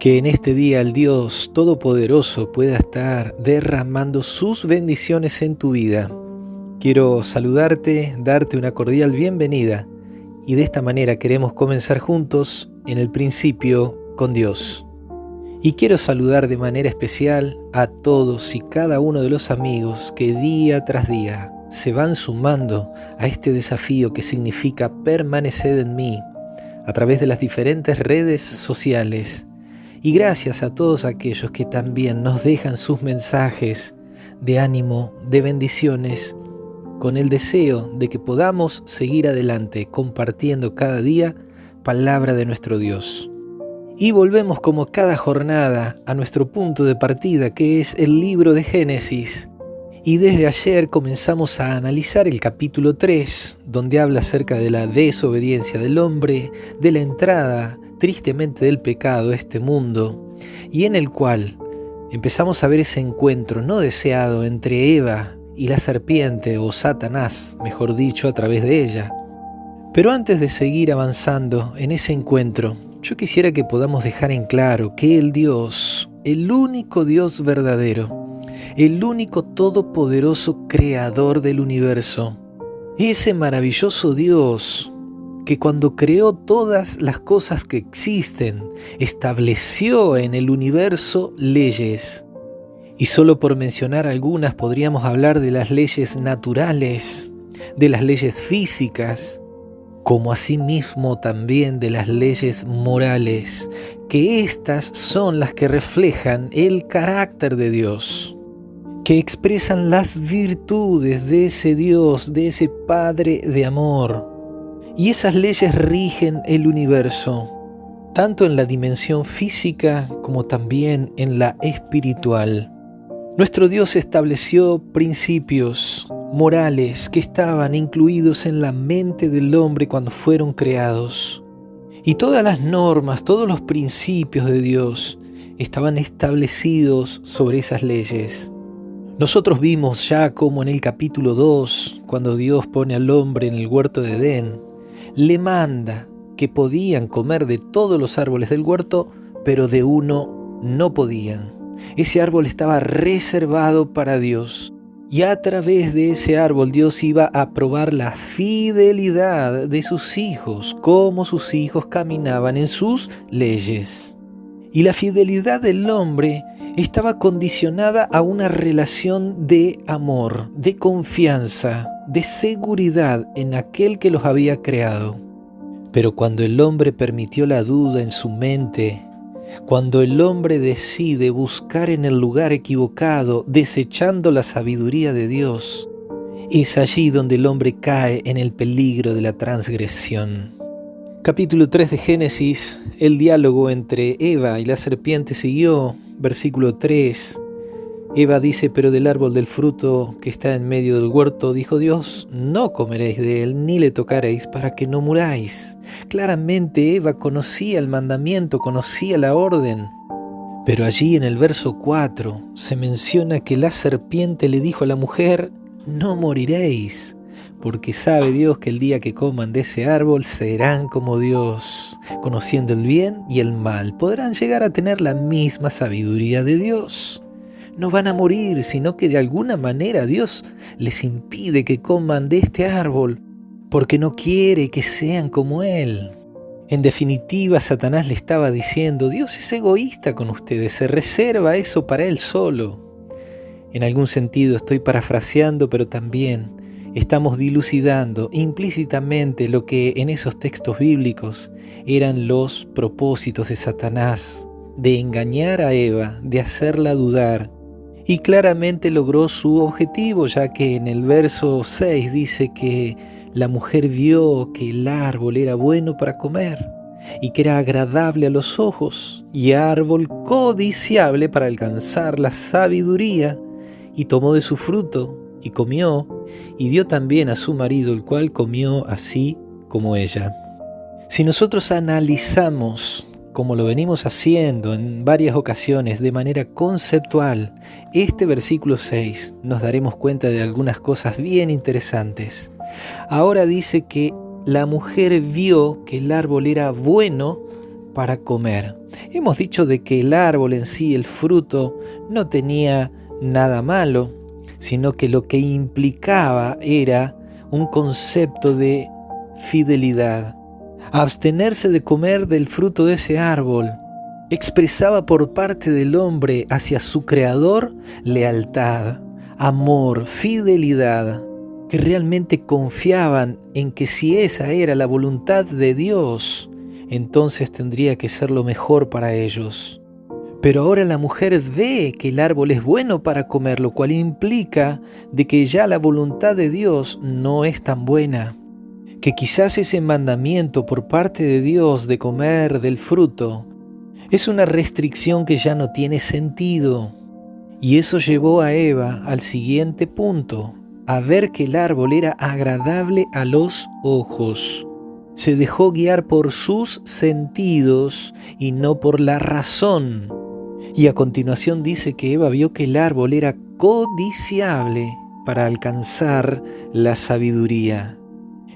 Que en este día el Dios Todopoderoso pueda estar derramando sus bendiciones en tu vida. Quiero saludarte, darte una cordial bienvenida y de esta manera queremos comenzar juntos en el principio con Dios. Y quiero saludar de manera especial a todos y cada uno de los amigos que día tras día se van sumando a este desafío que significa permanecer en mí a través de las diferentes redes sociales. Y gracias a todos aquellos que también nos dejan sus mensajes de ánimo, de bendiciones, con el deseo de que podamos seguir adelante compartiendo cada día palabra de nuestro Dios. Y volvemos como cada jornada a nuestro punto de partida, que es el libro de Génesis. Y desde ayer comenzamos a analizar el capítulo 3, donde habla acerca de la desobediencia del hombre, de la entrada tristemente del pecado a este mundo, y en el cual empezamos a ver ese encuentro no deseado entre Eva y la serpiente, o Satanás, mejor dicho, a través de ella. Pero antes de seguir avanzando en ese encuentro, yo quisiera que podamos dejar en claro que el Dios, el único Dios verdadero, el único todopoderoso creador del universo, ese maravilloso Dios que cuando creó todas las cosas que existen, estableció en el universo leyes. Y solo por mencionar algunas podríamos hablar de las leyes naturales, de las leyes físicas, como asimismo también de las leyes morales, que estas son las que reflejan el carácter de Dios, que expresan las virtudes de ese Dios, de ese Padre de amor. Y esas leyes rigen el universo, tanto en la dimensión física como también en la espiritual. Nuestro Dios estableció principios morales que estaban incluidos en la mente del hombre cuando fueron creados. Y todas las normas, todos los principios de Dios estaban establecidos sobre esas leyes. Nosotros vimos ya como en el capítulo 2, cuando Dios pone al hombre en el huerto de Edén, le manda que podían comer de todos los árboles del huerto, pero de uno no podían. Ese árbol estaba reservado para Dios. Y a través de ese árbol Dios iba a probar la fidelidad de sus hijos, cómo sus hijos caminaban en sus leyes. Y la fidelidad del hombre estaba condicionada a una relación de amor, de confianza, de seguridad en aquel que los había creado. Pero cuando el hombre permitió la duda en su mente, cuando el hombre decide buscar en el lugar equivocado, desechando la sabiduría de Dios, es allí donde el hombre cae en el peligro de la transgresión. Capítulo 3 de Génesis, el diálogo entre Eva y la serpiente siguió. Versículo 3, Eva dice: pero del árbol del fruto que está en medio del huerto, dijo Dios, no comeréis de él, ni le tocaréis, para que no muráis. Claramente Eva conocía el mandamiento, conocía la orden. Pero allí en el verso 4 se menciona que la serpiente le dijo a la mujer: no moriréis, porque sabe Dios que el día que coman de ese árbol serán como Dios, conociendo el bien y el mal. Podrán llegar a tener la misma sabiduría de Dios. No van a morir, sino que de alguna manera Dios les impide que coman de este árbol, porque no quiere que sean como Él. En definitiva, Satanás le estaba diciendo: Dios es egoísta con ustedes, se reserva eso para Él solo. En algún sentido estoy parafraseando, pero también estamos dilucidando implícitamente lo que en esos textos bíblicos eran los propósitos de Satanás, de engañar a Eva, de hacerla dudar. Y claramente logró su objetivo, ya que en el verso 6 dice que la mujer vio que el árbol era bueno para comer y que era agradable a los ojos y árbol codiciable para alcanzar la sabiduría, y tomó de su fruto y comió, y dio también a su marido, el cual comió así como ella. Si nosotros analizamos, como lo venimos haciendo en varias ocasiones de manera conceptual, este versículo 6, nos daremos cuenta de algunas cosas bien interesantes. Ahora dice que la mujer vio que el árbol era bueno para comer. Hemos dicho de que el árbol en sí, el fruto, no tenía nada malo, sino que lo que implicaba era un concepto de fidelidad. Abstenerse de comer del fruto de ese árbol expresaba por parte del hombre hacia su creador lealtad, amor, fidelidad, que realmente confiaban en que si esa era la voluntad de Dios, entonces tendría que ser lo mejor para ellos. Pero ahora la mujer ve que el árbol es bueno para comer, lo cual implica de que ya la voluntad de Dios no es tan buena, que quizás ese mandamiento por parte de Dios de comer del fruto es una restricción que ya no tiene sentido. Y eso llevó a Eva al siguiente punto, a ver que el árbol era agradable a los ojos. Se dejó guiar por sus sentidos y no por la razón. Y a continuación dice que Eva vio que el árbol era codiciable para alcanzar la sabiduría.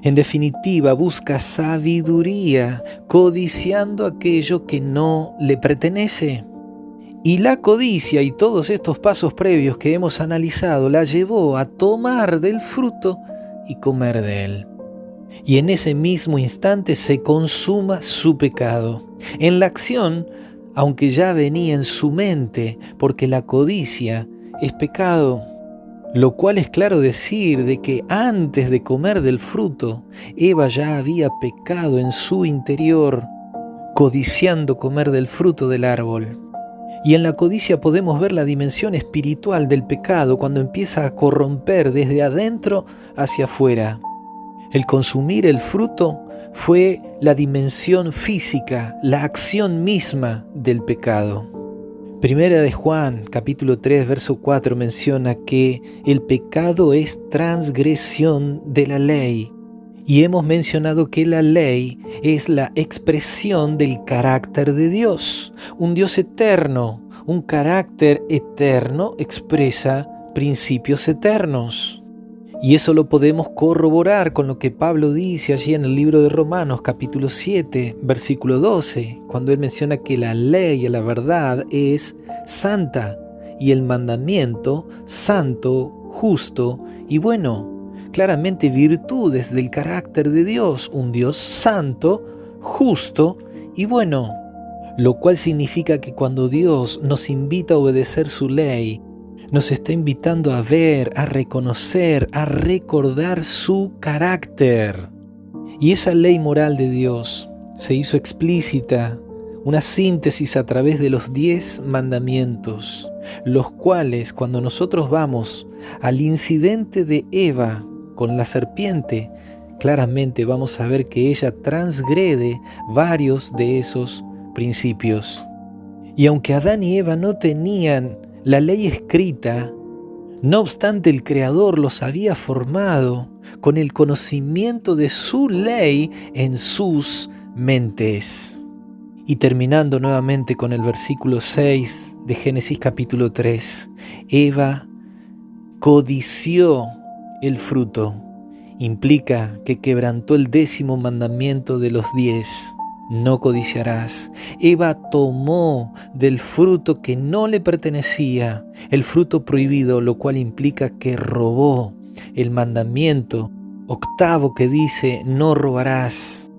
En definitiva, busca sabiduría, codiciando aquello que no le pertenece. Y la codicia y todos estos pasos previos que hemos analizado la llevó a tomar del fruto y comer de él. Y en ese mismo instante se consuma su pecado. En la acción, aunque ya venía en su mente, porque la codicia es pecado. Lo cual es claro decir de que antes de comer del fruto, Eva ya había pecado en su interior, codiciando comer del fruto del árbol. Y en la codicia podemos ver la dimensión espiritual del pecado cuando empieza a corromper desde adentro hacia afuera. El consumir el fruto fue la dimensión física, la acción misma del pecado. Primera de Juan, capítulo 3, verso 4 menciona que el pecado es transgresión de la ley. Y hemos mencionado que la ley es la expresión del carácter de Dios. Un Dios eterno, un carácter eterno expresa principios eternos. Y eso lo podemos corroborar con lo que Pablo dice allí en el libro de Romanos, capítulo 7, versículo 12, cuando él menciona que la ley, la verdad, es santa y el mandamiento santo, justo y bueno. Claramente virtudes del carácter de Dios, un Dios santo, justo y bueno. Lo cual significa que cuando Dios nos invita a obedecer su ley, nos está invitando a ver, a reconocer, a recordar su carácter. Y esa ley moral de Dios se hizo explícita, una síntesis a través de los 10 mandamientos, los cuales cuando nosotros vamos al incidente de Eva con la serpiente, claramente vamos a ver que ella transgrede varios de esos principios. Y aunque Adán y Eva no tenían la ley escrita, no obstante el Creador los había formado con el conocimiento de su ley en sus mentes. Y terminando nuevamente con el versículo 6 de Génesis capítulo 3, Eva codició el fruto. Implica que quebrantó el 10º mandamiento de los 10. No codiciarás. Eva tomó del fruto que no le pertenecía, el fruto prohibido, lo cual implica que robó el mandamiento 8 que dice no robarás.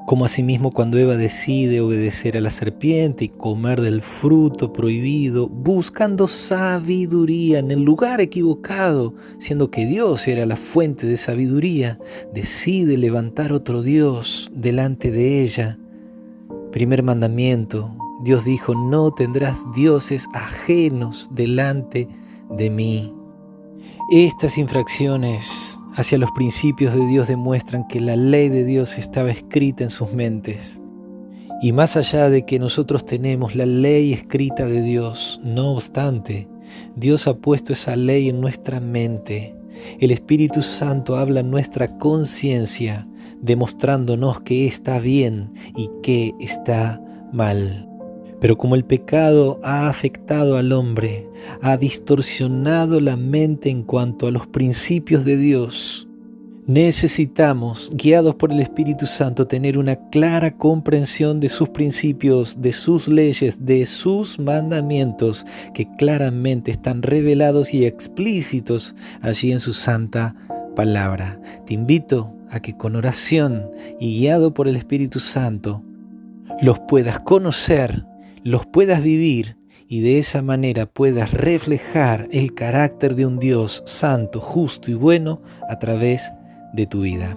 Como asimismo cuando Eva decide obedecer a la serpiente y comer del fruto prohibido, buscando sabiduría en el lugar equivocado, siendo que Dios era la fuente de sabiduría, decide levantar otro Dios delante de ella. Primer mandamiento, Dios dijo, no tendrás dioses ajenos delante de mí. Estas infracciones hacia los principios de Dios demuestran que la ley de Dios estaba escrita en sus mentes. Y más allá de que nosotros tenemos la ley escrita de Dios, no obstante, Dios ha puesto esa ley en nuestra mente. El Espíritu Santo habla en nuestra conciencia, demostrándonos que está bien y que está mal. Pero como el pecado ha afectado al hombre, ha distorsionado la mente en cuanto a los principios de Dios, Necesitamos, guiados por el Espíritu Santo, tener una clara comprensión de sus principios, de sus leyes, de sus mandamientos, que claramente están revelados y explícitos allí en su santa palabra. Te invito a que con oración y guiado por el Espíritu Santo los puedas conocer, los puedas vivir y de esa manera puedas reflejar el carácter de un Dios santo, justo y bueno a través de tu vida.